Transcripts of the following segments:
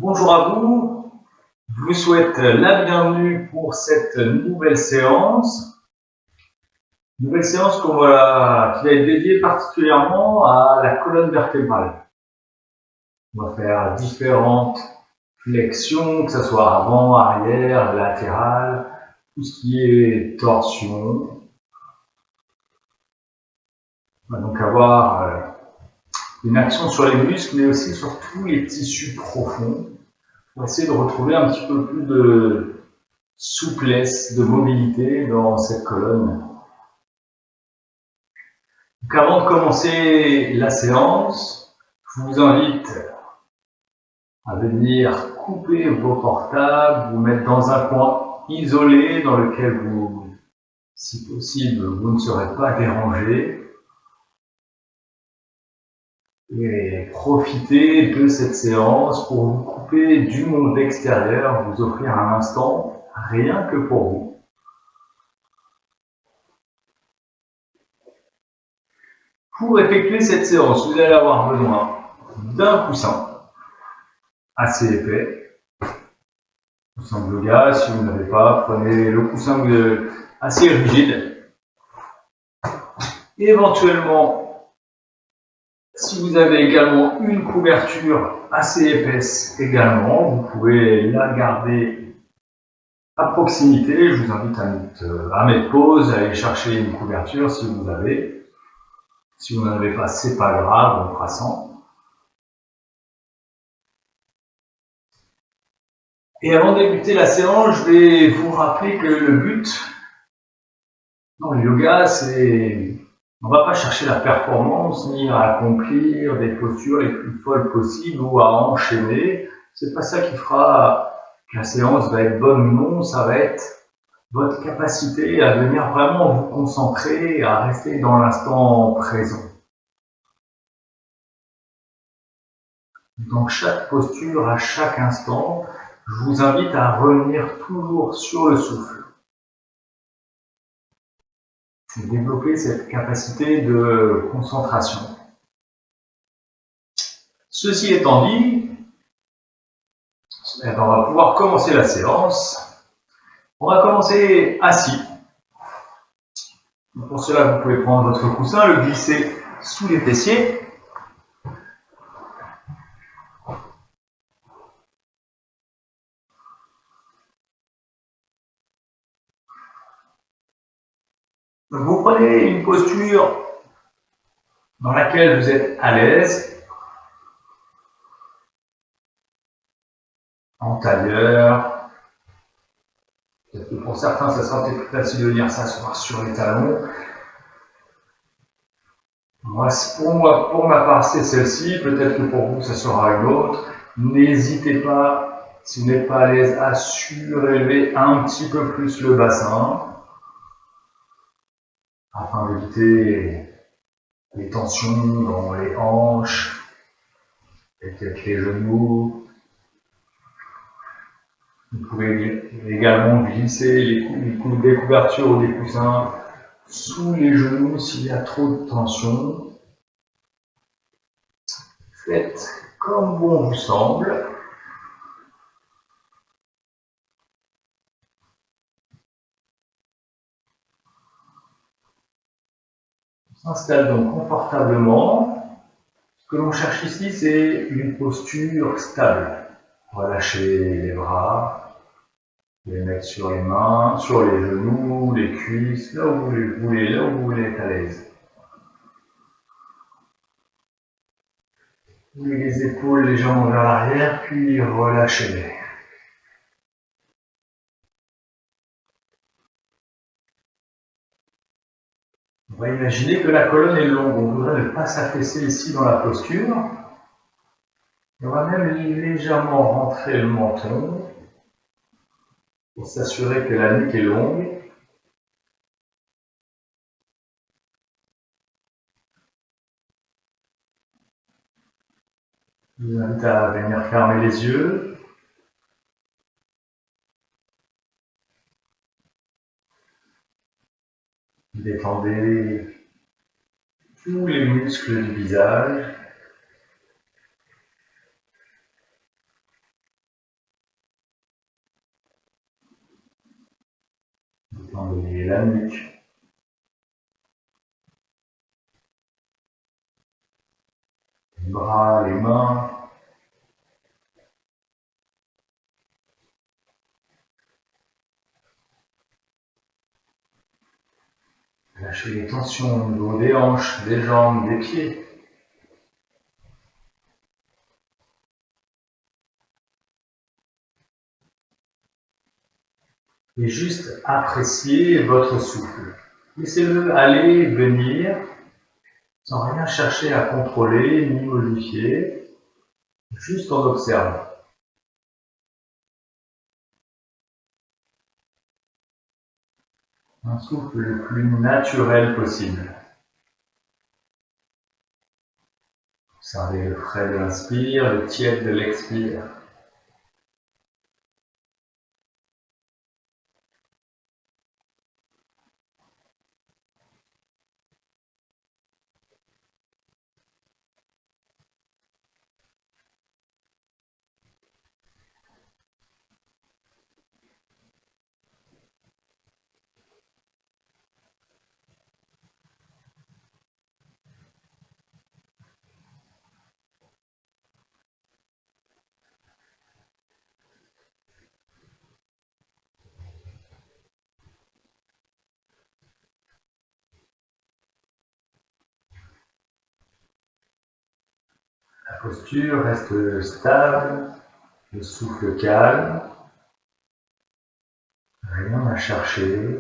Bonjour à vous, je vous souhaite la bienvenue pour cette nouvelle séance. Nouvelle séance qui va être dédiée particulièrement à la colonne vertébrale. On va faire différentes flexions, que ce soit avant, arrière, latéral, tout ce qui est torsion. On va donc avoir une action sur les muscles, mais aussi sur tous les tissus profonds, pour essayer de retrouver un petit peu plus de souplesse, de mobilité dans cette colonne. Donc avant de commencer la séance, je vous invite à venir couper vos portables, vous mettre dans un coin isolé dans lequel vous, si possible, vous ne serez pas dérangé. Et profitez de cette séance pour vous couper du monde extérieur, vous offrir un instant rien que pour vous. Pour effectuer cette séance, vous allez avoir besoin d'un coussin assez épais, coussin de yoga. Si vous n'avez pas, prenez le coussin assez rigide. Éventuellement, si vous avez également une couverture assez épaisse également, vous pouvez la garder à proximité. Je vous invite à mettre pause, à aller chercher une couverture si vous avez. Si vous n'en avez pas, c'est pas grave, on fera sans. Et avant de débuter la séance, je vais vous rappeler que le but dans le yoga, c'est on ne va pas chercher la performance ni à accomplir des postures les plus folles possibles ou à enchaîner. C'est pas ça qui fera que la séance va être bonne ou non. Ça va être votre capacité à venir vraiment vous concentrer, à rester dans l'instant présent. Dans chaque posture, à chaque instant, je vous invite à revenir toujours sur le souffle. Et développer cette capacité de concentration. Ceci étant dit, on va pouvoir commencer la séance. On va commencer assis. Pour cela, vous pouvez prendre votre coussin, le glisser sous les fessiers. Vous prenez une posture dans laquelle vous êtes à l'aise, en tailleur. Peut-être que pour certains, ça sera peut-être plus facile de venir s'asseoir sur les talons. Pour ma part, c'est celle-ci. Peut-être que pour vous, ça sera une autre. N'hésitez pas, si vous n'êtes pas à l'aise, à surélever un petit peu plus le bassin, afin d'éviter les tensions dans les hanches, et peut-être les genoux. Vous pouvez également glisser les couvertures ou des coussins sous les genoux s'il y a trop de tension. Faites comme bon vous semble. On s'installe donc confortablement. Ce que l'on cherche ici, c'est une posture stable. Relâchez les bras, les mettre sur les mains, sur les genoux, les cuisses, là où vous voulez être à l'aise. Ouvrez les épaules légèrement vers l'arrière, puis relâchez-les. On va imaginer que la colonne est longue. On voudrait ne pas s'affaisser ici dans la posture. On va même légèrement rentrer le menton pour s'assurer que la nuque est longue. Je vous invite à venir fermer les yeux. Détendez tous les muscles du visage. la nuque. Les bras, les mains. Lâchez les tensions au niveau des hanches, des jambes, des pieds. Et juste appréciez votre souffle. Laissez-le aller, venir, sans rien chercher à contrôler ni modifier, juste en observant. Un souffle le plus naturel possible. Observez le frais de l'inspire, le tiède de l'expire. La posture reste stable, le souffle calme, rien à chercher,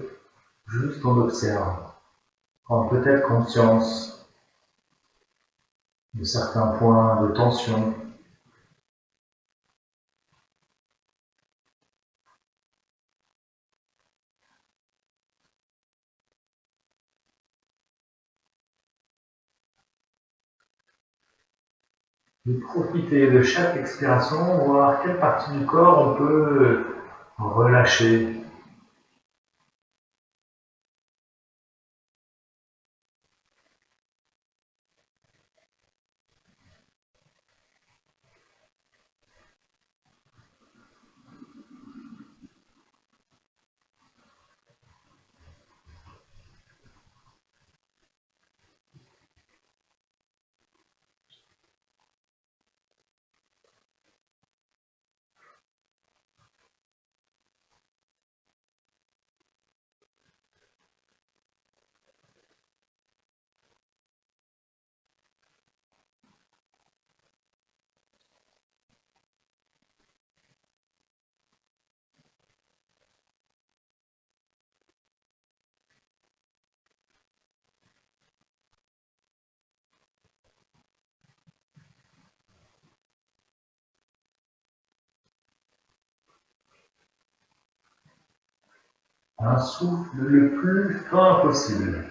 juste on observe. Prendre peut-être conscience de certains points de tension. Et profiter de chaque expiration, voir quelle partie du corps on peut relâcher. Un souffle le plus fin possible.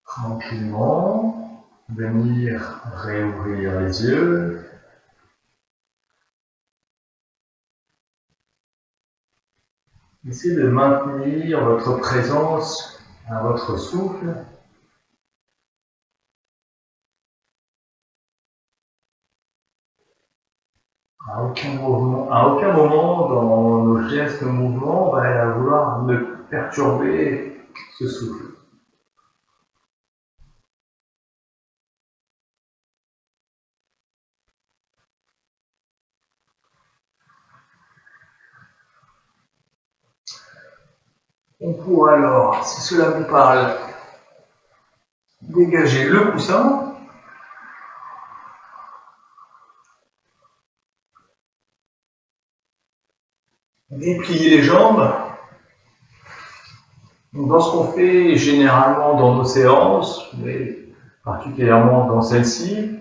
Tranquillement, venir réouvrir les yeux. Essayez de maintenir votre présence à votre souffle. À aucun moment dans nos gestes, nos mouvements, on va vouloir ne perturber ce souffle. On pourra alors, si cela vous parle, dégager le coussin. Déplier les jambes. Donc, dans ce qu'on fait généralement dans nos séances, mais particulièrement dans celle-ci,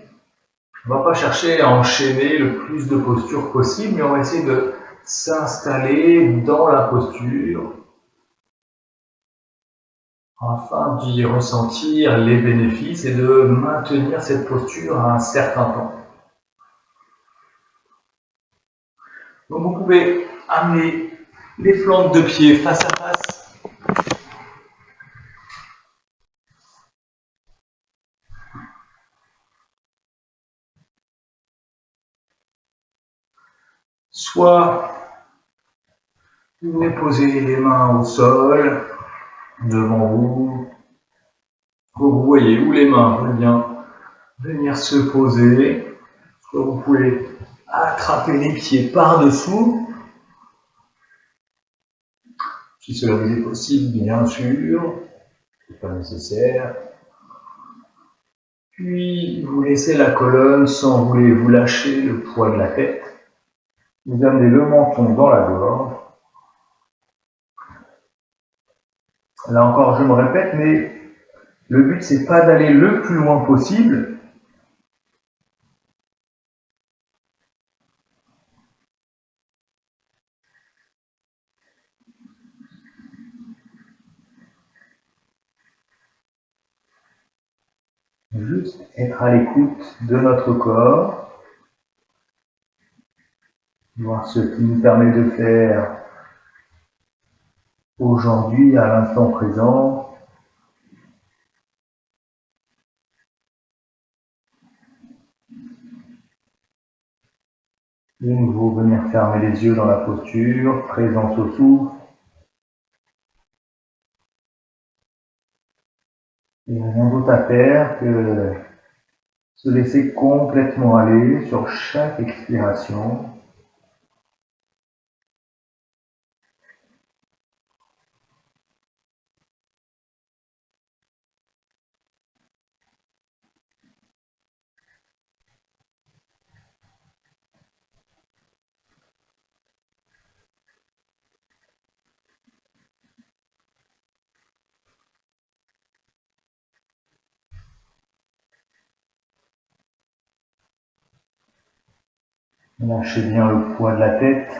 on ne va pas chercher à enchaîner le plus de postures possible, mais on va essayer de s'installer dans la posture afin d'y ressentir les bénéfices et de maintenir cette posture à un certain temps. Donc vous pouvez amener les flancs de pied face à face. Soit vous venez poser les mains au sol, devant vous. Vous voyez où les mains veulent bien venir se poser. Soit vous pouvez attraper les pieds par-dessous, si cela vous est possible, bien sûr. C'est pas nécessaire. Puis vous laissez la colonne sans vous lâcher le poids de la tête. Vous amenez le menton dans la gorge. Là encore, je me répète, mais le but c'est pas d'aller le plus loin possible. Juste être à l'écoute de notre corps. Voir ce qui nous permet de faire aujourd'hui, à l'instant présent. De nouveau, venir fermer les yeux dans la posture, présence au souffle. Et rien d'autre à faire que se laisser complètement aller sur chaque expiration. Lâchez bien le poids de la tête.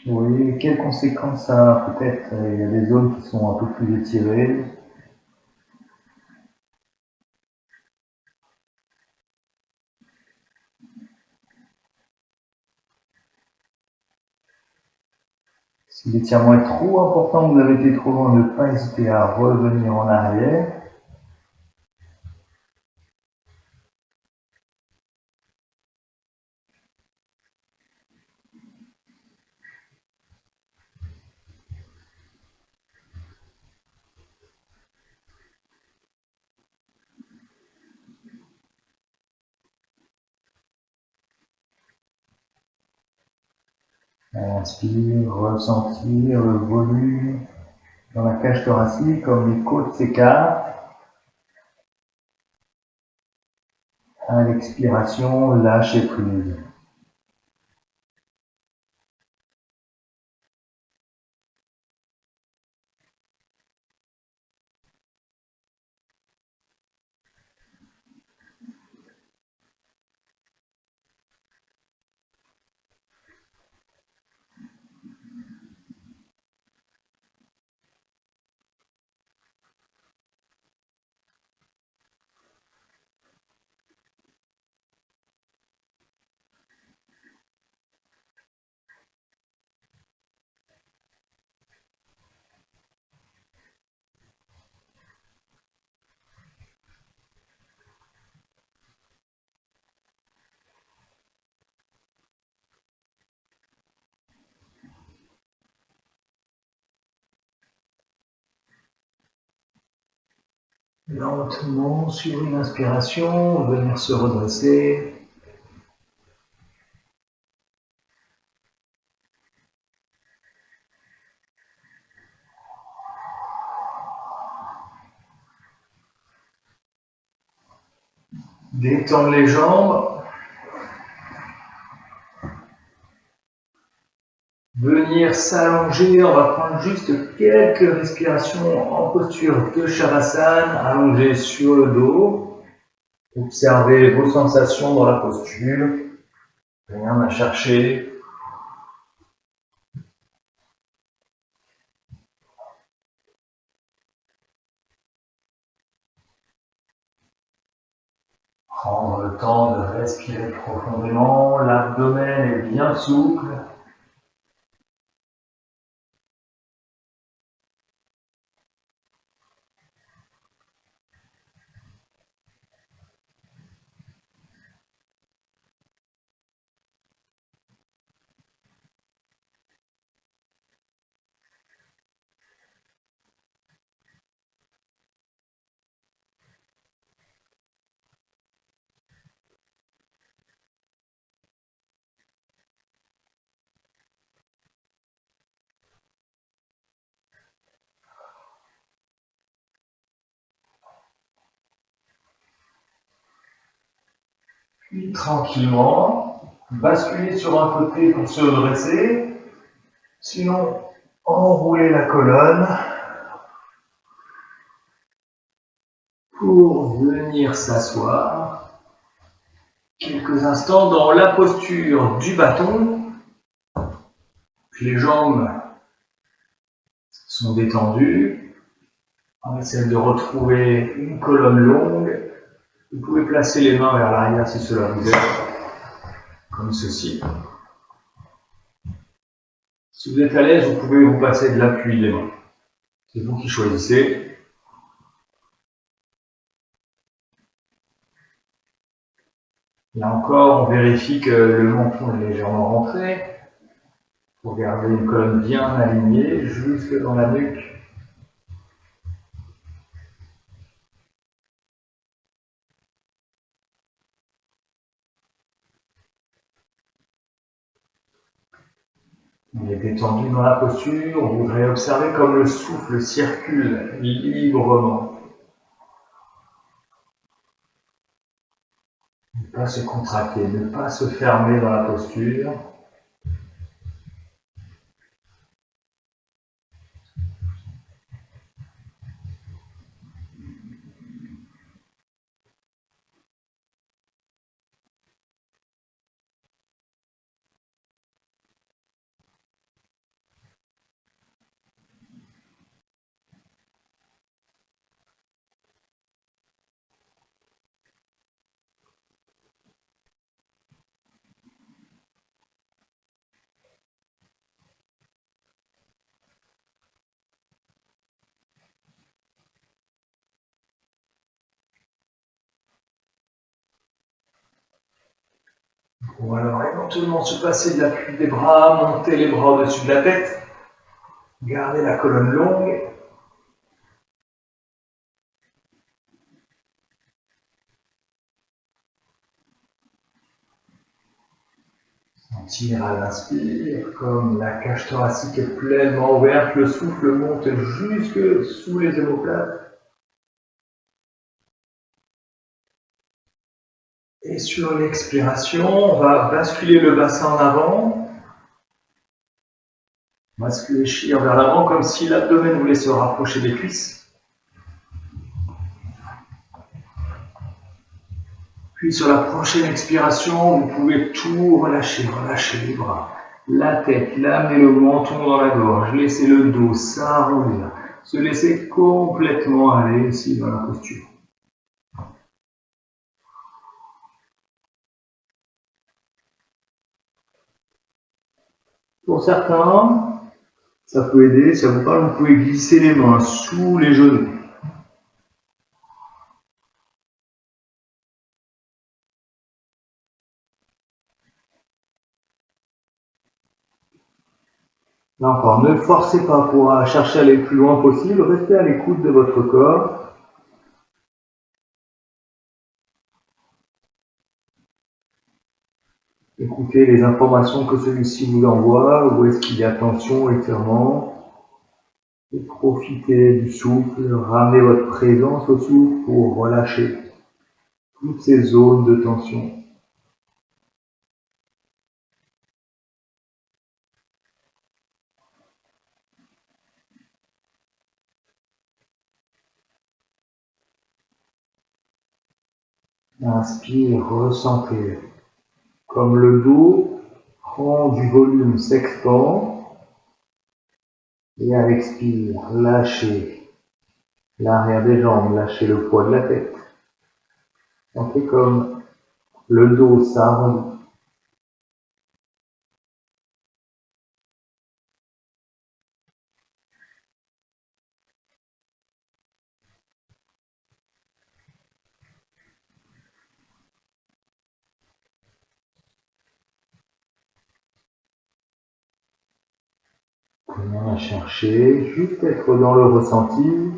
Vous voyez quelles conséquences ça a peut-être. Il y a des zones qui sont un peu plus étirées. Si l'étirement est trop important, vous avez été trop loin, ne pas hésiter à revenir en arrière. Inspire, ressentir le volume dans la cage thoracique, comme les côtes s'écartent. À l'expiration, lâchez prise. Lentement, sur une inspiration, venir se redresser. Détendre les jambes. Venir s'allonger, on va prendre juste quelques respirations en posture de Shavasana, allongé sur le dos. Observez vos sensations dans la posture. Rien à chercher. Prendre le temps de respirer profondément, l'abdomen est bien souple. Puis tranquillement, basculer sur un côté pour se redresser. Sinon, enrouler la colonne pour venir s'asseoir quelques instants dans la posture du bâton. Puis les jambes sont détendues. On essaie de retrouver une colonne longue. Vous pouvez placer les mains vers l'arrière si cela vous aide, comme ceci. Si vous êtes à l'aise, vous pouvez vous passer de l'appui des mains. C'est vous qui choisissez. Là encore, on vérifie que le menton est légèrement rentré pour garder une colonne bien alignée jusque dans la nuque. On est détendu dans la posture, on voudrait observer comme le souffle circule librement. Ne pas se contracter, ne pas se fermer dans la posture. On va alors éventuellement se passer de l'appui des bras, monter les bras au-dessus de la tête, garder la colonne longue. Sentir à l'inspire comme la cage thoracique est pleinement ouverte, le souffle monte jusque sous les omoplates. Et sur l'expiration, on va basculer le bassin en avant, fléchir vers l'avant comme si l'abdomen voulait se rapprocher des cuisses. Puis sur la prochaine expiration, vous pouvez tout relâcher, relâcher les bras, la tête, l'amener le menton dans la gorge, laisser le dos s'arrondir, se laisser complètement aller ici dans la posture. Pour certains, ça peut aider, ça vous parle, vous pouvez glisser les mains sous les genoux. Là encore, ne forcez pas pour chercher à aller le plus loin possible, restez à l'écoute de votre corps. Écoutez les informations que celui-ci vous envoie, où est-ce qu'il y a tension, étirement. Et profitez du souffle, ramenez votre présence au souffle pour relâcher toutes ces zones de tension. Inspire, ressentez comme le dos prend du volume, s'expand. Et à l'expire, lâchez l'arrière des jambes, lâchez le poids de la tête. Sentez comme le dos s'arrondit. Rien à chercher, juste être dans le ressenti.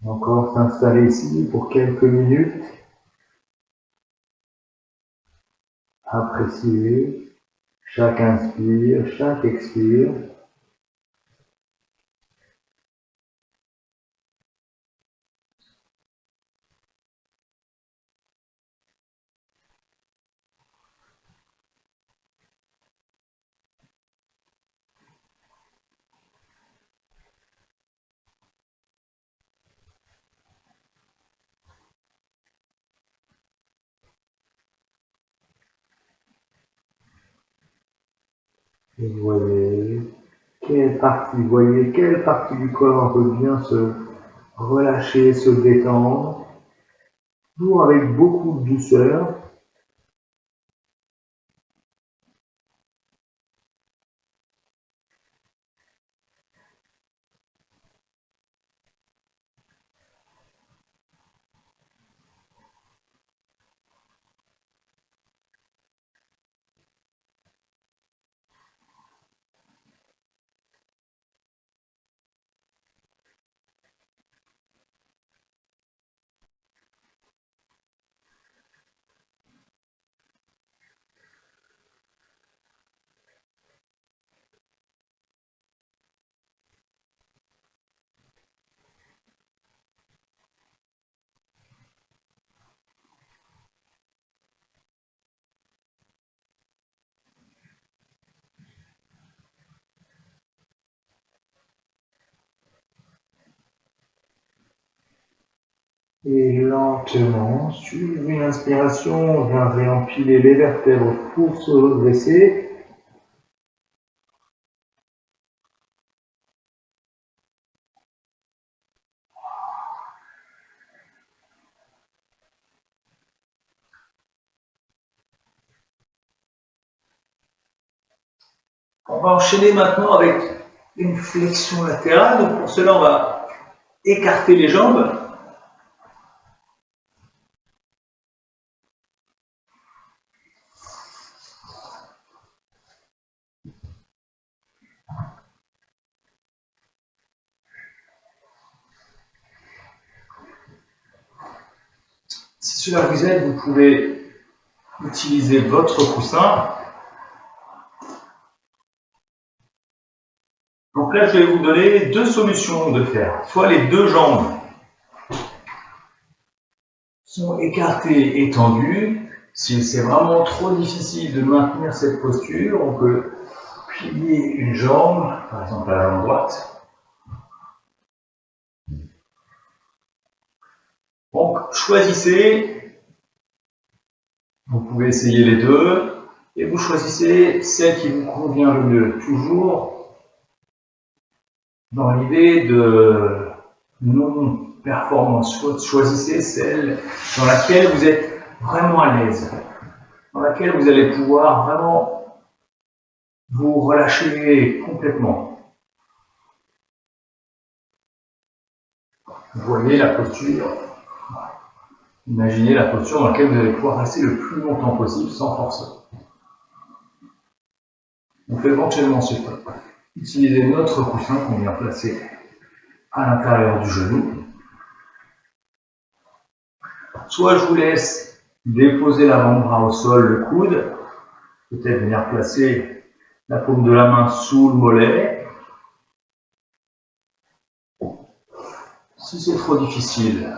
Encore s'installer ici pour quelques minutes. Apprécier chaque inspire, chaque expire. Et vous voyez quelle partie du corps peut bien se relâcher, se détendre, toujours avec beaucoup de douceur. Et lentement, suivez une inspiration, on vient réempiler les vertèbres pour se redresser. On va enchaîner maintenant avec une flexion latérale. Donc pour cela, on va écarter les jambes. Si cela vous aide, vous pouvez utiliser votre coussin. Donc là, je vais vous donner deux solutions de faire. Soit les deux jambes sont écartées et tendues. Si c'est vraiment trop difficile de maintenir cette posture, on peut plier une jambe, par exemple la jambe droite. Donc choisissez, vous pouvez essayer les deux, et vous choisissez celle qui vous convient le mieux. Toujours dans l'idée de non-performance. Choisissez celle dans laquelle vous êtes vraiment à l'aise, dans laquelle vous allez pouvoir vraiment vous relâcher complètement. Vous voyez la posture. Imaginez la posture dans laquelle vous allez pouvoir rester le plus longtemps possible sans forcer. On peut éventuellement utiliser notre coussin qu'on vient placer à l'intérieur du genou. Soit je vous laisse déposer l'avant-bras au sol, le coude, peut-être venir placer la paume de la main sous le mollet. Si c'est trop difficile,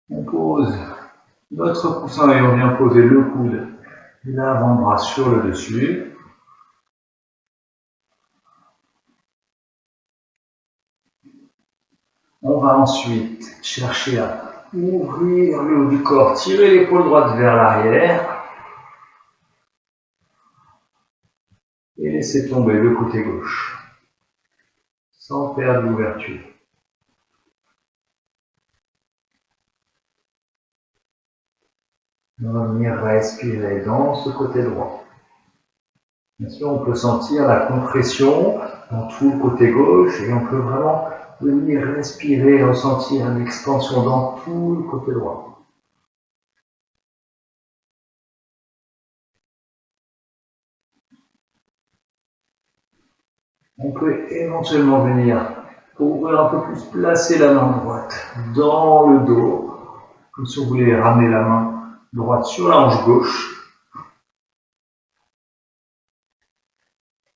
on pose notre coussin et on vient poser le coude et l'avant-bras sur le dessus. On va ensuite chercher à ouvrir le haut du corps, tirer l'épaule droite vers l'arrière et laisser tomber le côté gauche sans perdre l'ouverture. On va venir respirer dans ce côté droit. Bien sûr, on peut sentir la compression dans tout le côté gauche et on peut vraiment venir respirer, ressentir une expansion dans tout le côté droit. On peut éventuellement venir, pour ouvrir un peu plus, placer la main droite dans le dos, comme si on voulait ramener la main droite sur la hanche gauche.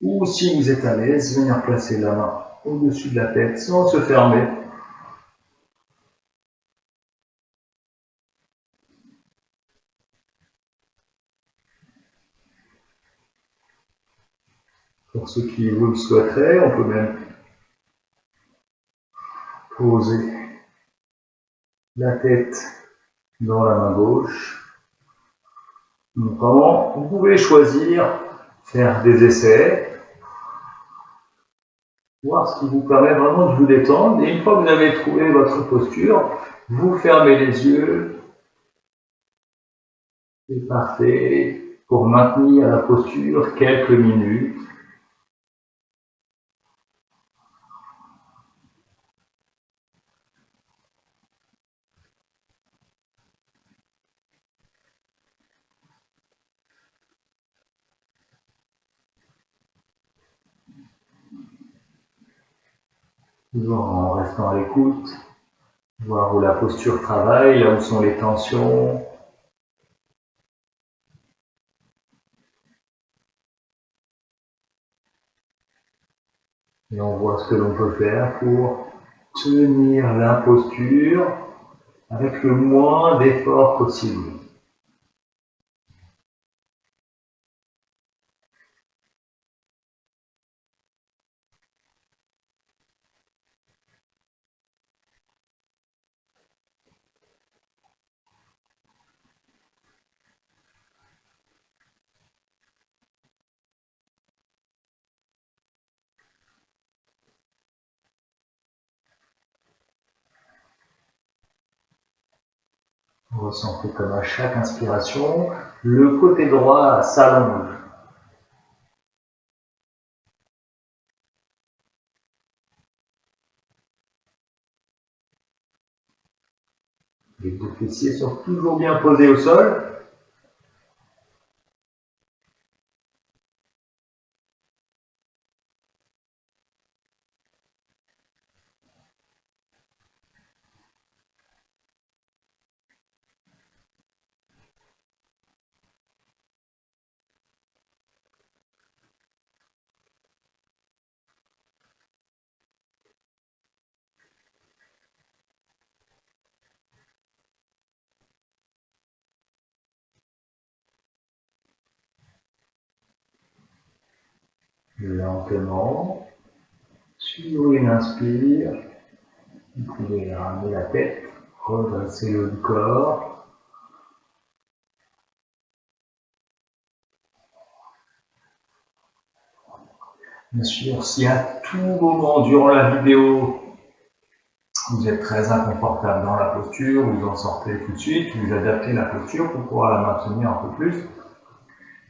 Ou si vous êtes à l'aise, venir placer la main au-dessus de la tête sans se fermer. Pour ceux qui vous le souhaiteraient, on peut même poser la tête dans la main gauche. Donc vraiment, vous pouvez choisir faire des essais, voir ce qui vous permet vraiment de vous détendre. Et une fois que vous avez trouvé votre posture, vous fermez les yeux. C'est parfait pour maintenir la posture quelques minutes. Toujours en restant à l'écoute, voir où la posture travaille, là où sont les tensions. Et on voit ce que l'on peut faire pour tenir la posture avec le moins d'effort possible. Vous ressentez comme à chaque inspiration, le côté droit s'allonge. Les deux fessiers sont toujours bien posés au sol. Lentement, sur une inspire, vous pouvez ramener la tête, redresser le corps. Bien sûr, si à tout moment durant la vidéo, vous êtes très inconfortable dans la posture, vous en sortez tout de suite, vous adaptez la posture pour pouvoir la maintenir un peu plus.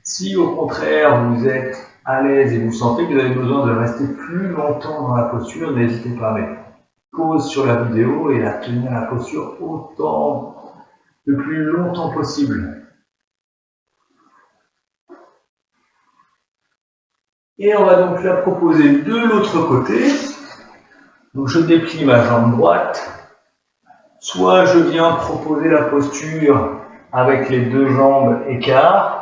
Si au contraire vous êtes à l'aise et vous sentez que vous avez besoin de rester plus longtemps dans la posture, n'hésitez pas à mettre pause sur la vidéo et à tenir la posture autant, le plus longtemps possible. Et on va donc la proposer de l'autre côté. Donc je déplie ma jambe droite. Soit je viens proposer la posture avec les deux jambes écart.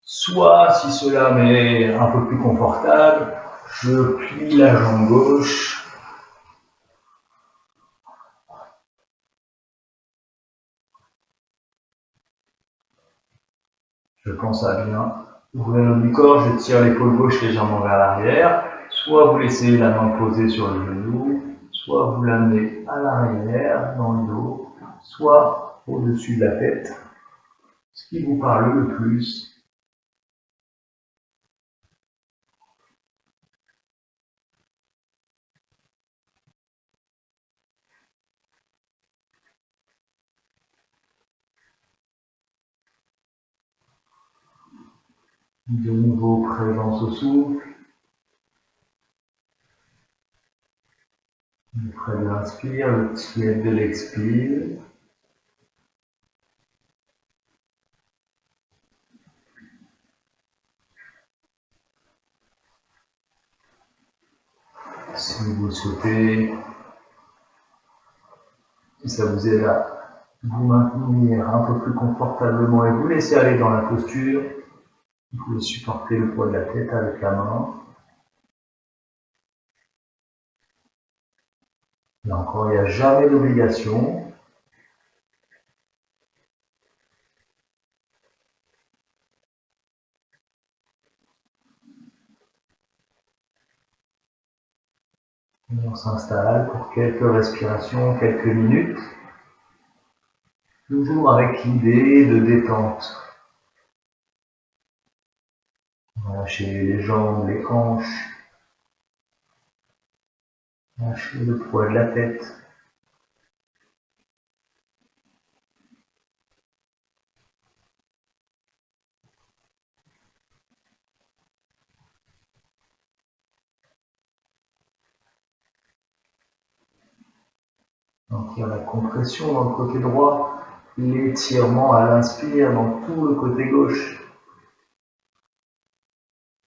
Soit, si cela m'est un peu plus confortable, je plie la jambe gauche. Je pense à bien ouvrir le du corps, je tire l'épaule gauche légèrement vers l'arrière. Soit vous laissez la main posée sur le genou, soit vous l'amenez à l'arrière, dans le dos, soit au-dessus de la tête. Ce qui vous parle le plus. De nouveau, présence au souffle. Le frais de l'inspire, le tiède de l'expire. Si vous le souhaitez, si ça vous aide à vous maintenir un peu plus confortablement et vous laisser aller dans la posture, vous pouvez supporter le poids de la tête avec la main. Là encore, il n'y a jamais d'obligation. Et on s'installe pour quelques respirations, quelques minutes. toujours avec l'idée de détente. Lâchez les jambes, les hanches, lâchez le poids de la tête. Donc il y a la compression dans le côté droit, l'étirement à l'inspire dans tout le côté gauche.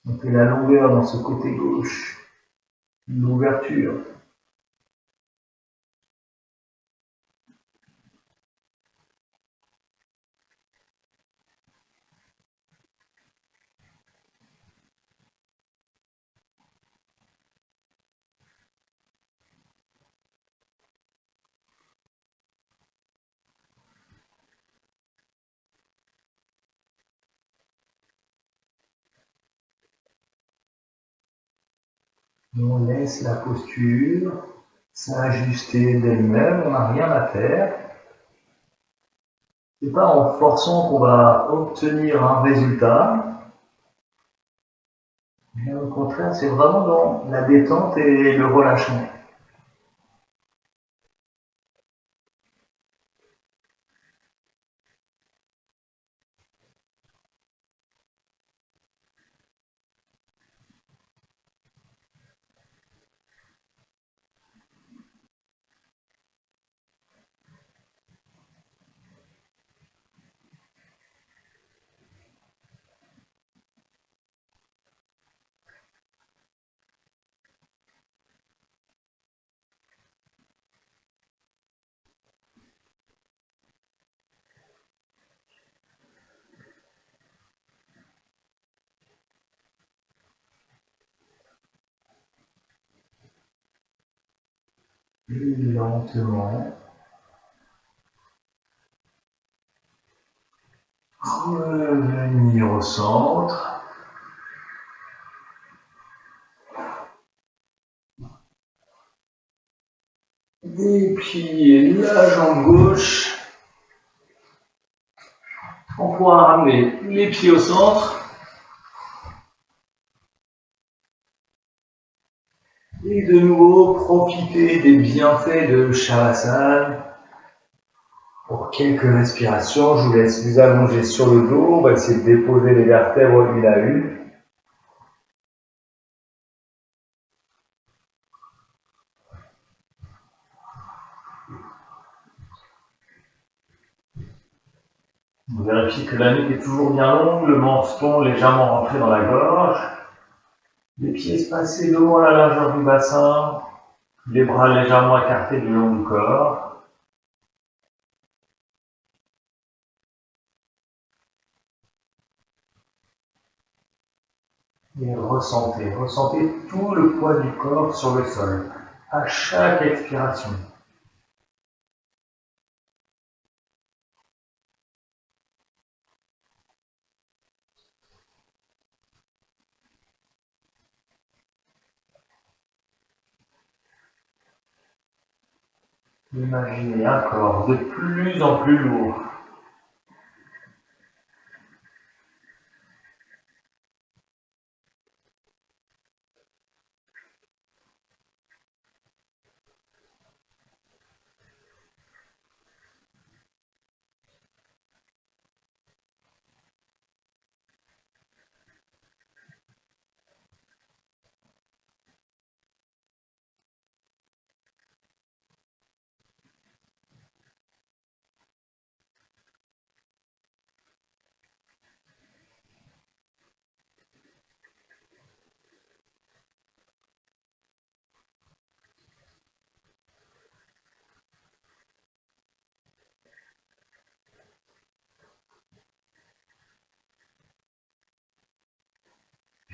Sentez la longueur dans ce côté gauche, l'ouverture. On laisse la posture s'ajuster d'elle-même, on n'a rien à faire. C'est pas en forçant qu'on va obtenir un résultat. Bien au contraire, c'est vraiment dans la détente et le relâchement. Plus lentement. Revenir au centre. Déplier la jambe gauche. On pourra ramener les pieds au centre. Et de nouveau, profiter des bienfaits de Shavasana. Pour quelques respirations, je vous laisse vous allonger sur le dos. On va essayer de déposer les vertèbres une à une. Vous vérifiez que la nuque est toujours bien longue, le menton légèrement rentré dans la gorge. Les pieds espacés devant la largeur du bassin. Les bras légèrement écartés du long du corps. Et ressentez tout le poids du corps sur le sol à chaque expiration. Imaginez un corps de plus en plus lourd.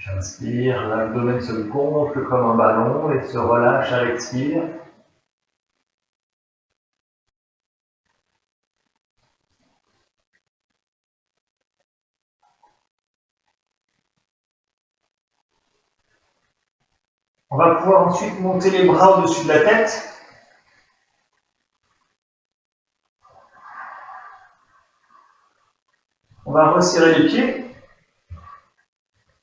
J'inspire, l'abdomen se gonfle comme un ballon et se relâche à l'expire. On va pouvoir ensuite monter les bras au-dessus de la tête. On va resserrer les pieds.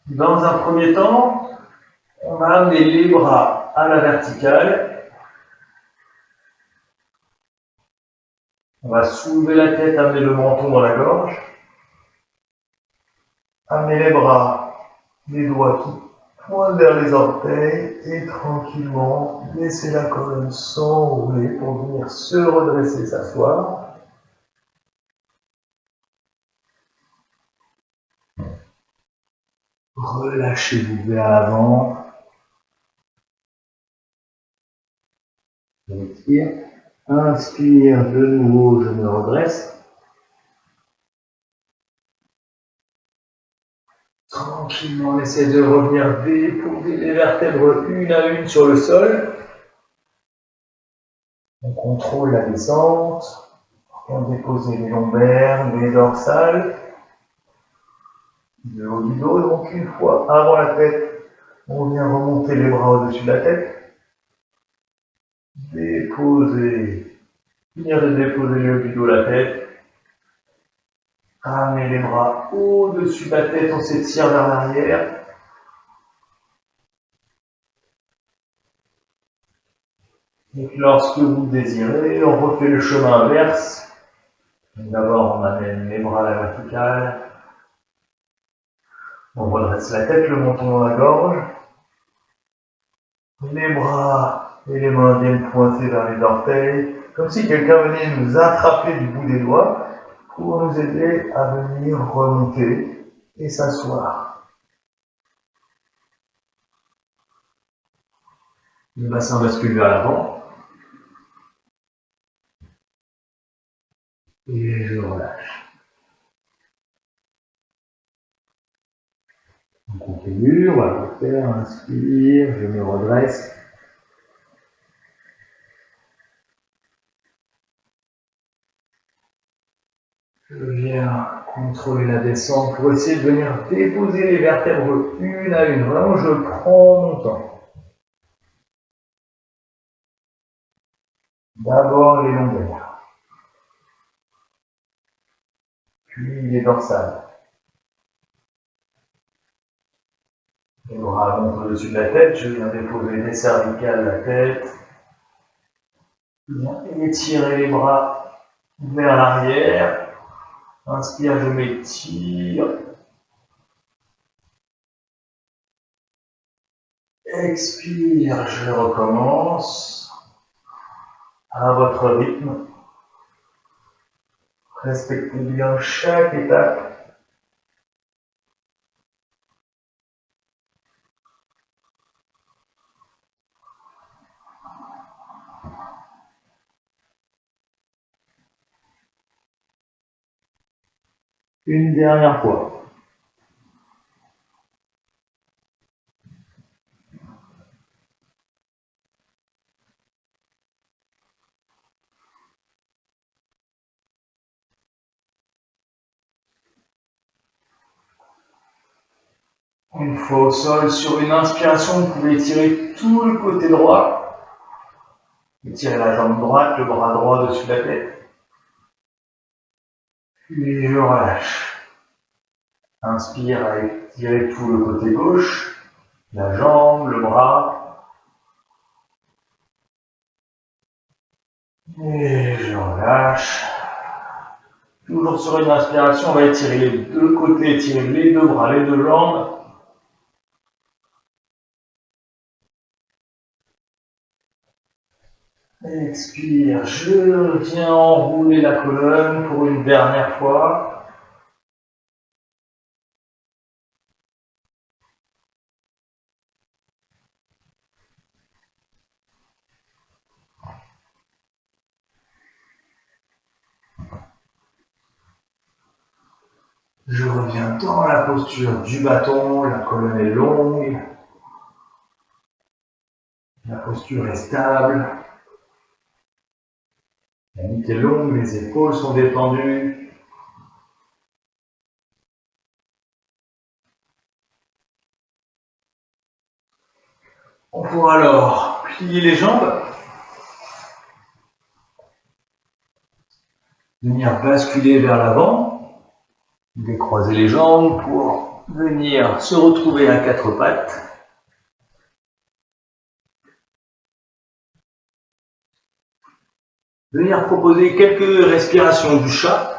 Dans un premier temps, on va amener les bras à la verticale. On va soulever la tête, amener le menton dans la gorge. Amener les bras, les doigts qui pointent vers les orteils et tranquillement laisser la colonne s'enrouler pour venir se redresser, s'asseoir. Relâchez-vous vers l'avant. Expire. Inspire de nouveau, je me redresse. Tranquillement, essayez de revenir déposer les vertèbres une à une sur le sol. On contrôle la descente. On dépose les lombaires, les dorsales. Le haut du dos, donc une fois avant la tête, on vient remonter les bras au-dessus de la tête. Déposer, finir de déposer le haut du dos, la tête. Ramener les bras au-dessus de la tête, on s'étire vers l'arrière. Et lorsque vous désirez, on refait le chemin inverse. D'abord, on amène les bras à la verticale. On redresse la tête, le menton dans la gorge. Les bras et les mains viennent pointer vers les orteils, comme si quelqu'un venait nous attraper du bout des doigts pour nous aider à venir remonter et s'asseoir. Le bassin bascule vers l'avant. Et je relâche. On continue, on va le faire, inspire, je me redresse. Je viens contrôler la descente pour essayer de venir déposer les vertèbres une à une. Vraiment, je prends mon temps. D'abord les lombaires, puis les dorsales. Les bras montent au-dessus de la tête, je viens déposer les cervicales, la tête. Je viens étirer les bras vers l'arrière. Inspire, je m'étire. Expire, je recommence. À votre rythme. Respectez bien chaque étape. Une dernière fois. Une fois au sol, sur une inspiration, vous pouvez étirer tout le côté droit. Étirez la jambe droite, le bras droit au-dessus de la tête. Puis je relâche. Inspire à étirer tout le côté gauche, la jambe, le bras. Et je relâche. Toujours sur une inspiration, on va étirer les deux côtés, étirer les deux bras, les deux jambes. Expire, je viens enrouler la colonne pour une dernière fois. Je reviens dans la posture du bâton, la colonne est longue, la posture est stable, la nuque est longue, les épaules sont détendues. On pourra alors plier les jambes, venir basculer vers l'avant, Décroisez les jambes pour venir se retrouver à quatre pattes. Venir proposer quelques respirations du chat.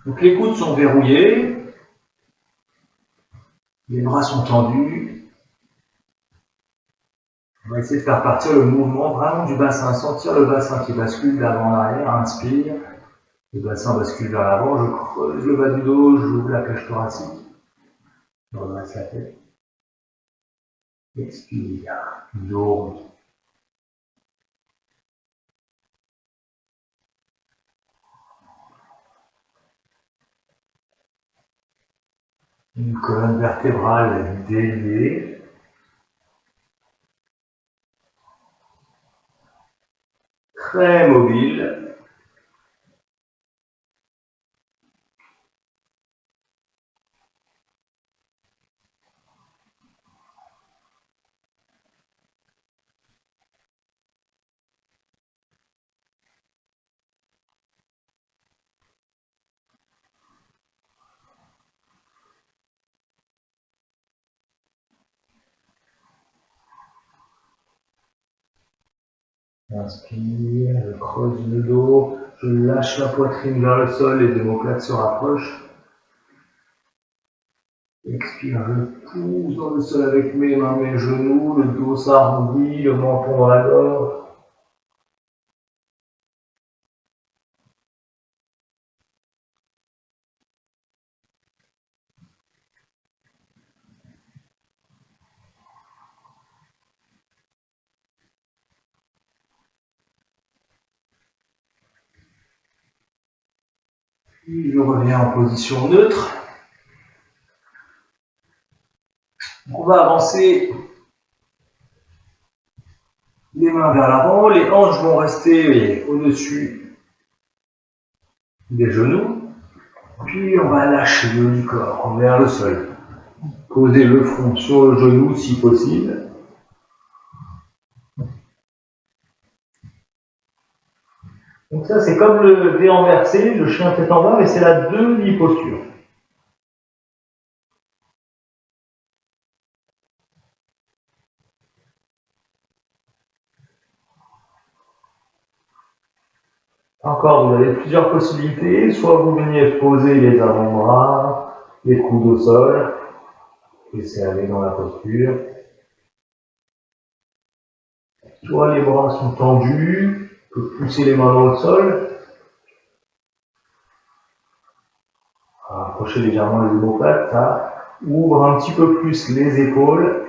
Donc les coudes sont verrouillés, les bras sont tendus. On va essayer de faire partir le mouvement vraiment du bassin, sentir le bassin qui bascule d'avant en arrière. Inspire, le bassin bascule vers l'avant, je creuse le bas du dos, j'ouvre la cage thoracique, je redresse la tête. Expire, dos. Une colonne vertébrale déliée. Très mobile. Inspire, je creuse le dos, je lâche la poitrine vers le sol, les omoplates se rapprochent. Expire, je pousse dans le sol avec mes mains, mes genoux, le dos s'arrondit, le menton dans la gorge. Puis je reviens en position neutre. On va avancer les mains vers l'avant, les hanches vont rester au-dessus des genoux. Puis on va lâcher le haut du corps vers le sol. Poser le front sur le genou si possible. Donc ça c'est comme le V inversé, le chien tête en bas, mais c'est la demi-posture. Encore, vous avez plusieurs possibilités. Soit vous venez poser les avant-bras, les coudes au sol, laissez aller dans la posture. Soit les bras sont tendus, vous pouvez pousser les mains dans le sol. Rapprochez légèrement les omoplates, ça ouvre un petit peu plus les épaules.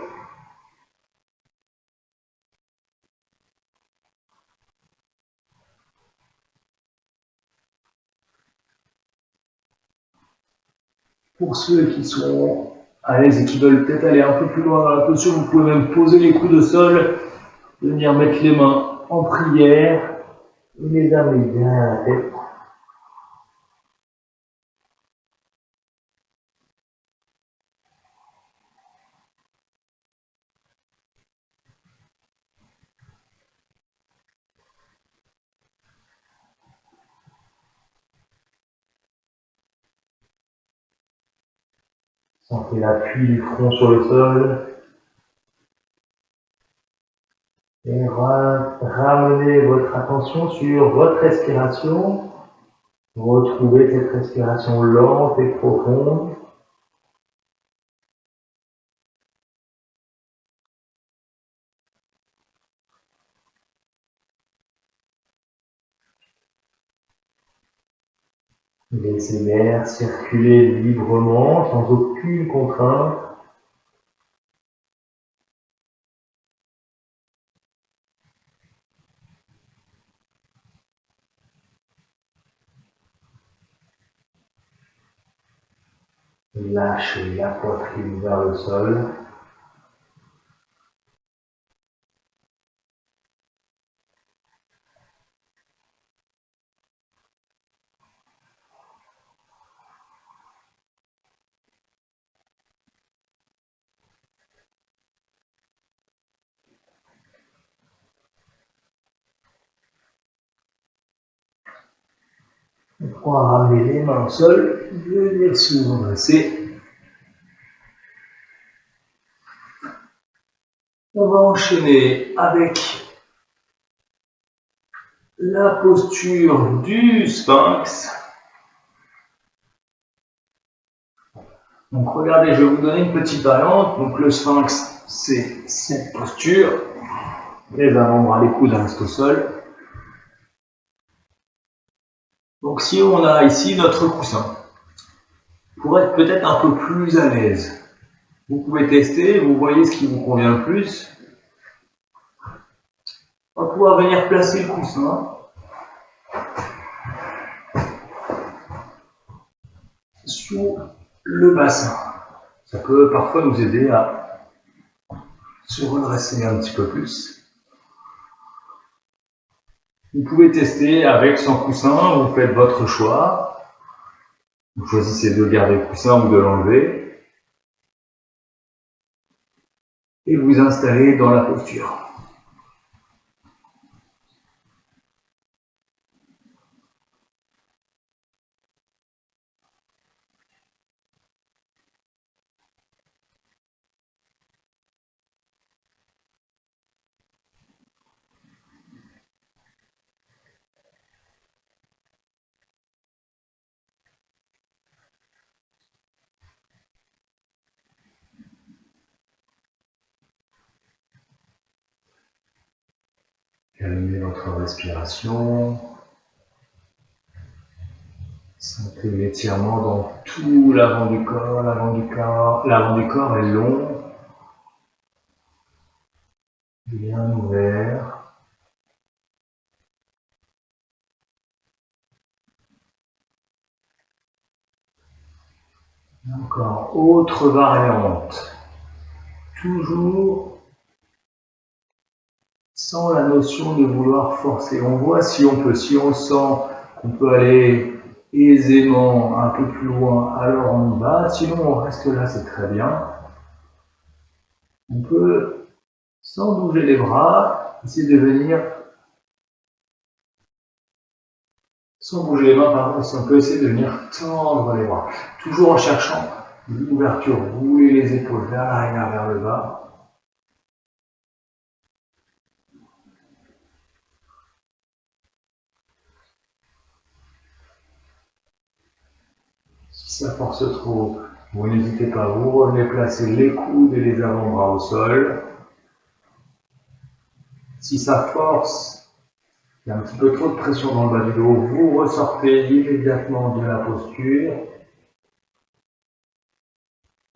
Pour ceux qui sont à l'aise et qui veulent peut-être aller un peu plus loin dans la posture, vous pouvez même poser les coudes au sol, venir mettre les mains en prière et les amener derrière la tête. Sentez l'appui du front sur le sol. Et ramenez votre attention sur votre respiration. Retrouvez cette respiration lente et profonde. Laissez l'air circuler librement, sans aucune contrainte. Lâchez la poitrine vers le sol. On va ramener les mains au sol, venir se redresser. On va enchaîner avec la posture du sphinx. Donc regardez, je vais vous donner une petite variante. Donc le sphinx, c'est cette posture. Les avant-bras, les coudes restent au sol. Donc si on a ici notre coussin, pour être peut-être un peu plus à l'aise, vous pouvez tester, vous voyez ce qui vous convient le plus. On va pouvoir venir placer le coussin sous le bassin. Ça peut parfois nous aider à se redresser un petit peu plus. Vous pouvez tester avec sans coussin, vous faites votre choix. Vous choisissez de garder le coussin ou de l'enlever. Et vous installez dans la posture. Calmez votre respiration. Sentez l'étirement dans tout l'avant du corps. L'avant du corps est long, bien ouvert. Encore autre variante. Toujours sans la notion de vouloir forcer. On voit si on peut, si on sent qu'on peut aller aisément un peu plus loin, alors on y va. Sinon on reste là, c'est très bien. On peut, sans bouger les bras, essayer de venir, sans bouger les mains, pardon, on peut essayer de venir tendre les bras. Toujours en cherchant l'ouverture, rouler les épaules vers l'arrière, vers le bas. Si ça force trop, vous n'hésitez pas, vous revenez placer les coudes et les avant-bras au sol. Si ça force, il y a un petit peu trop de pression dans le bas du dos, vous ressortez immédiatement de la posture.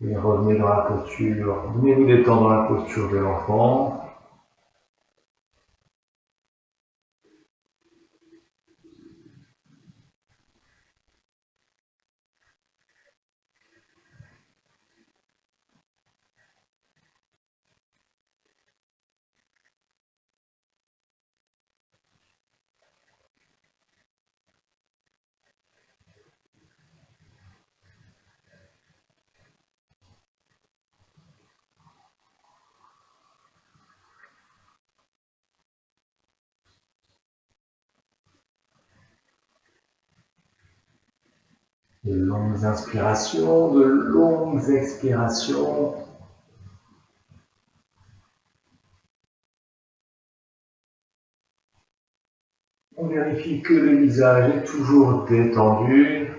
Et revenez dans la posture, venez vous détendre dans la posture de l'enfant. De longues inspirations, de longues expirations. On vérifie que le visage est toujours détendu.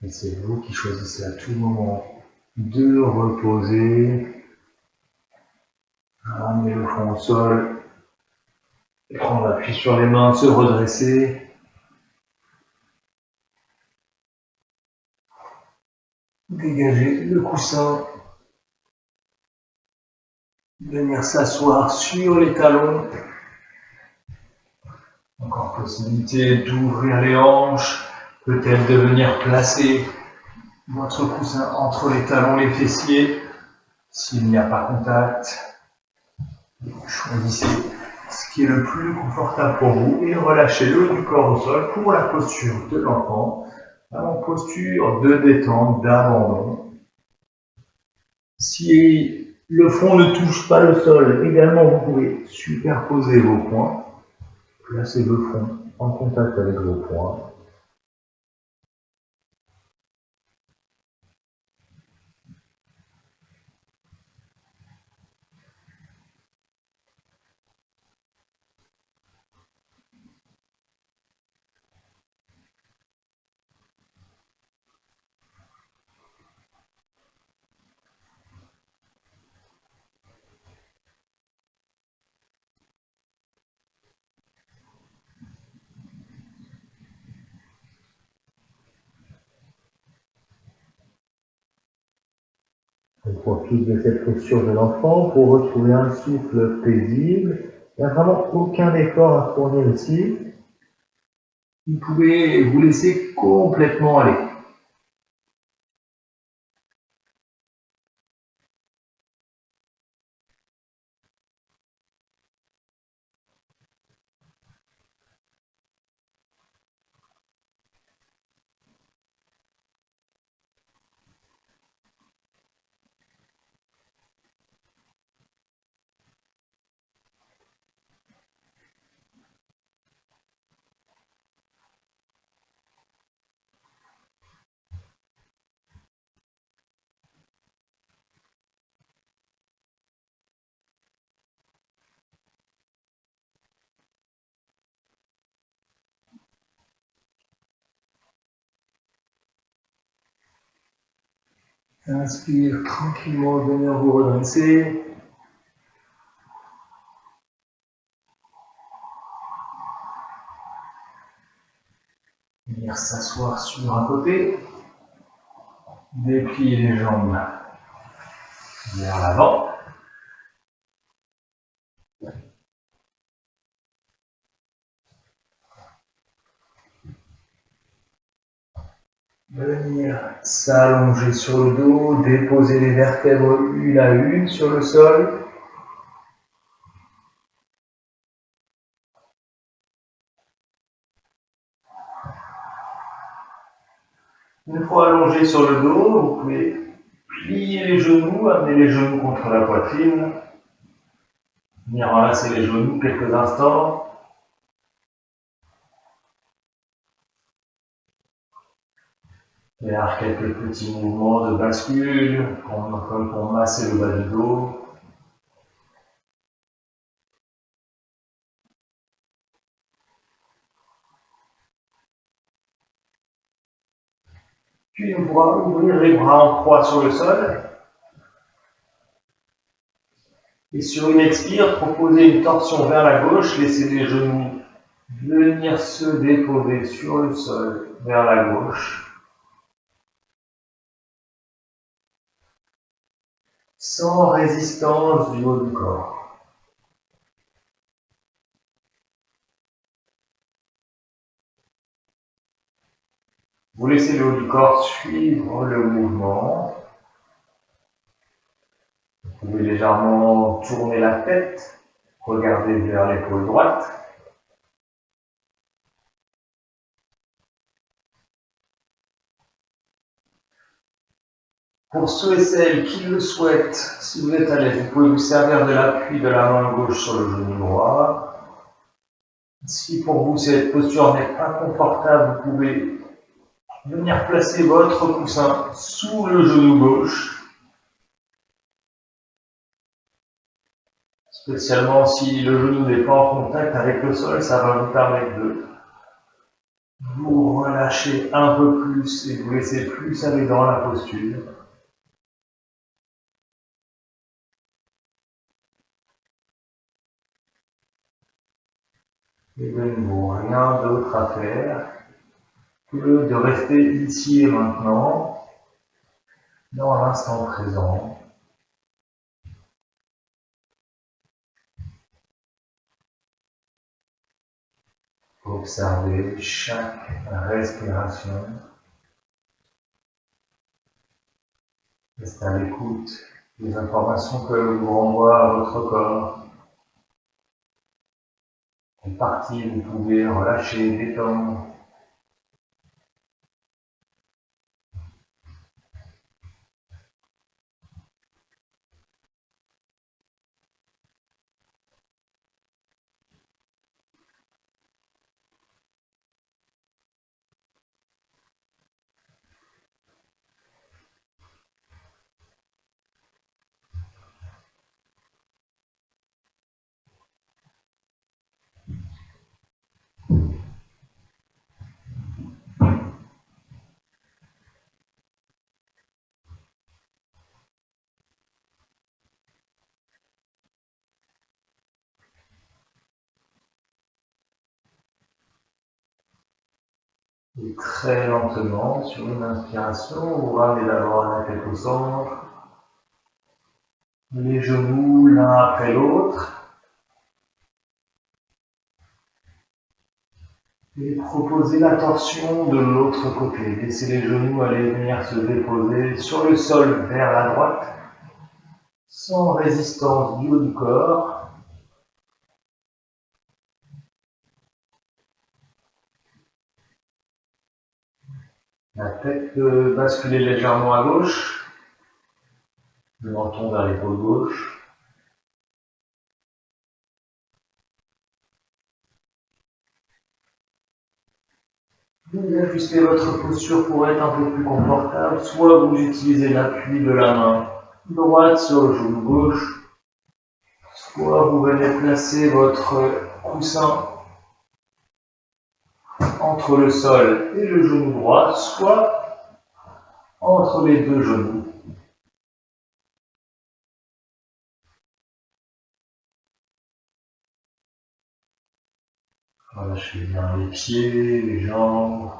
Et c'est vous qui choisissez à tout moment de reposer. Ramener le front au sol. Et prendre appui sur les mains, se redresser. Dégager le coussin. Venir s'asseoir sur les talons. Encore possibilité d'ouvrir les hanches. Peut-être de venir placer votre coussin entre les talons, les fessiers. S'il n'y a pas contact, choisissez ce qui est le plus confortable pour vous et relâchez le haut du corps au sol pour la posture de l'enfant. En posture de détente, d'abandon. Si le front ne touche pas le sol, également vous pouvez superposer vos poings. Placez le front en contact avec vos poings. On profite de cette posture de l'enfant pour retrouver un souffle paisible. Il n'y a vraiment aucun effort à fournir ici. Vous pouvez vous laisser complètement aller. Inspire tranquillement, venir vous redresser. Venir s'asseoir sur un côté. Déplier les jambes vers l'avant. Venir s'allonger sur le dos, déposer les vertèbres une à une sur le sol. Une fois allongé sur le dos, vous pouvez plier les genoux, amener les genoux contre la poitrine. Venir enlacer les genoux quelques instants. Faire quelques petits mouvements de bascule, comme pour masser le bas du dos. Puis on pourra ouvrir les bras en croix sur le sol. Et sur une expire, proposer une torsion vers la gauche, laisser les genoux venir se déposer sur le sol vers la gauche. Sans résistance du haut du corps. Vous laissez le haut du corps suivre le mouvement. Vous pouvez légèrement tourner la tête, regarder vers l'épaule droite. Pour ceux et celles qui le souhaitent, si vous êtes à l'aise, vous pouvez vous servir de l'appui de la main gauche sur le genou droit. Si pour vous cette posture n'est pas confortable, vous pouvez venir placer votre coussin sous le genou gauche. Spécialement si le genou n'est pas en contact avec le sol, ça va vous permettre de vous relâcher un peu plus et vous laisser plus aller dans la posture. Et de nouveau, rien d'autre à faire que de rester ici et maintenant, dans l'instant présent. Observez chaque respiration. Restez à l'écoute des informations que vous renvoie votre corps. Une partie, vous pouvez relâcher, détendre. Et très lentement, sur une inspiration, vous ramenez d'abord la tête au centre, les genoux l'un après l'autre, et proposez la torsion de l'autre côté. Laissez les genoux aller venir se déposer sur le sol vers la droite, sans résistance du haut du corps. La tête peut basculer légèrement à gauche, le menton vers l'épaule gauche. Vous ajustez votre posture pour être un peu plus confortable, soit vous utilisez l'appui de la main droite sur le genou gauche, soit vous venez placer votre coussin entre le sol et le genou droit, soit entre les deux genoux. Relâchez bien les pieds, les jambes.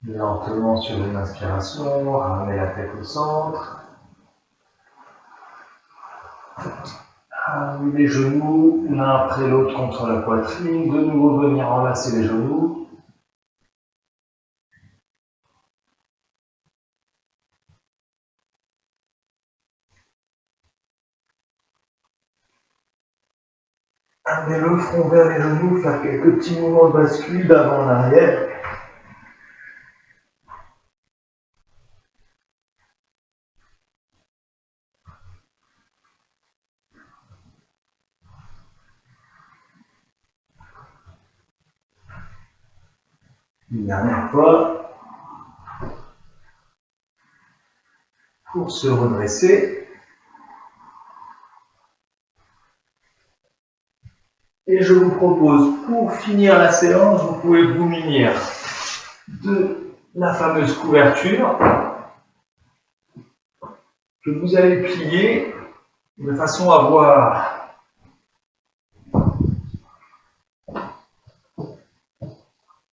Lentement sur une inspiration, ramenez la tête au centre. Les genoux l'un après l'autre contre la poitrine. De nouveau venir enlacer les genoux. Amenez le front vers les genoux, faire quelques petits mouvements de bascule d'avant en arrière. Une dernière fois, pour se redresser. Et je vous propose, pour finir la séance, vous pouvez vous munir de la fameuse couverture que vous allez plier de façon à avoir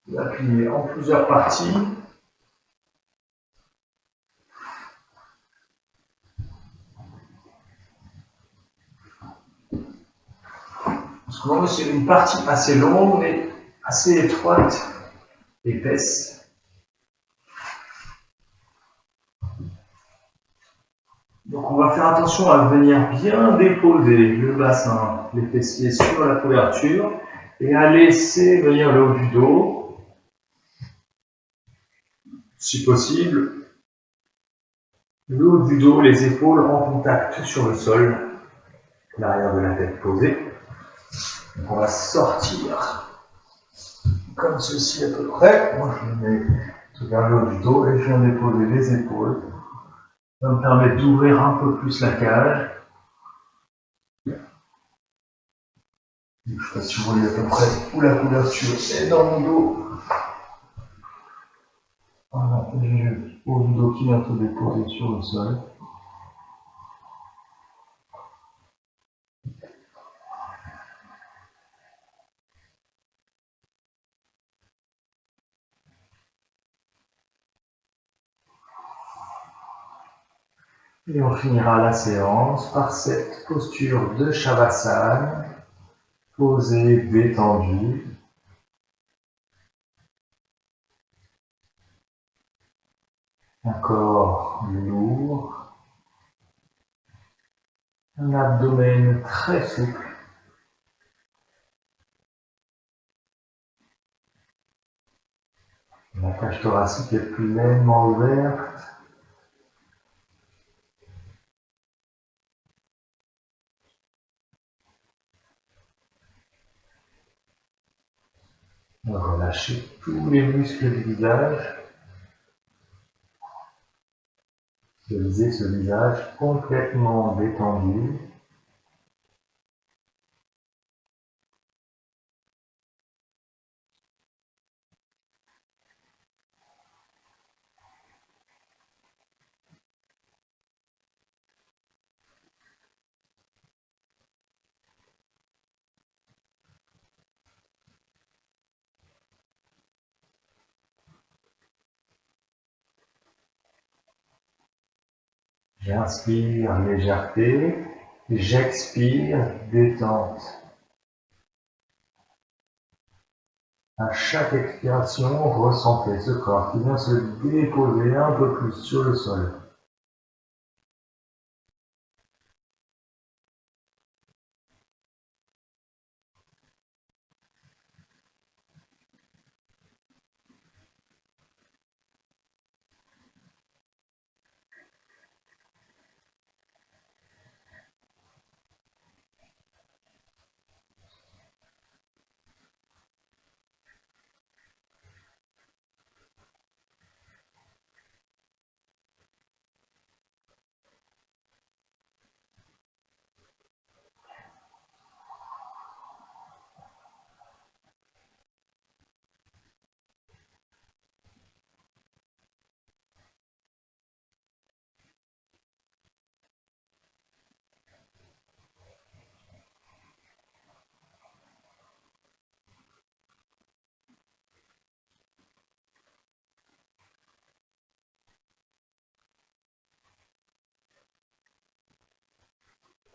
la plier en plusieurs parties. Parce que c'est une partie assez longue mais assez étroite, épaisse. Donc on va faire attention à venir bien déposer le bassin, les fessiers sur la couverture et à laisser venir le haut du dos, si possible, le haut du dos, les épaules en contact sur le sol, l'arrière de la tête posée. Donc on va sortir comme ceci à peu près. Moi je me mets vers le haut du dos et je viens déposer les épaules. Ça me permet d'ouvrir un peu plus la cage Je ne sais pas si vous voyez à peu près où la couverture est dans mon dos. Voilà, j'ai le haut du dos qui vient se déposer sur le sol. Et on finira la séance par cette posture de Shavasana, posée, détendue. Un corps lourd, un abdomen très souple. La cage thoracique est pleinement ouverte. Relâchez tous les muscles du visage. Visualisez ce visage complètement détendu. J'inspire légèreté, j'expire détente. À chaque expiration, ressentez ce corps qui vient se déposer un peu plus sur le sol.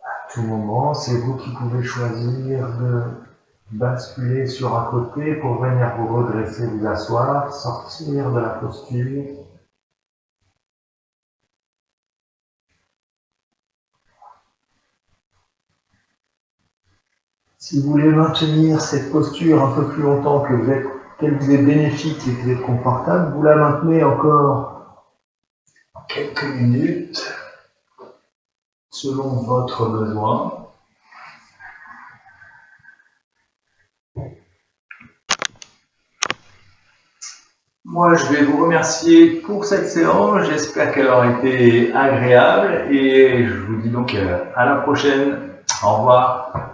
À tout moment, c'est vous qui pouvez choisir de basculer sur un côté pour venir vous redresser, vous asseoir, sortir de la posture. Si vous voulez maintenir cette posture un peu plus longtemps, qu'elle vous est bénéfique et que vous êtes confortable, vous la maintenez encore quelques minutes selon votre besoin. Moi, je vais vous remercier pour cette séance. J'espère qu'elle aura été agréable et je vous dis donc à la prochaine. Au revoir.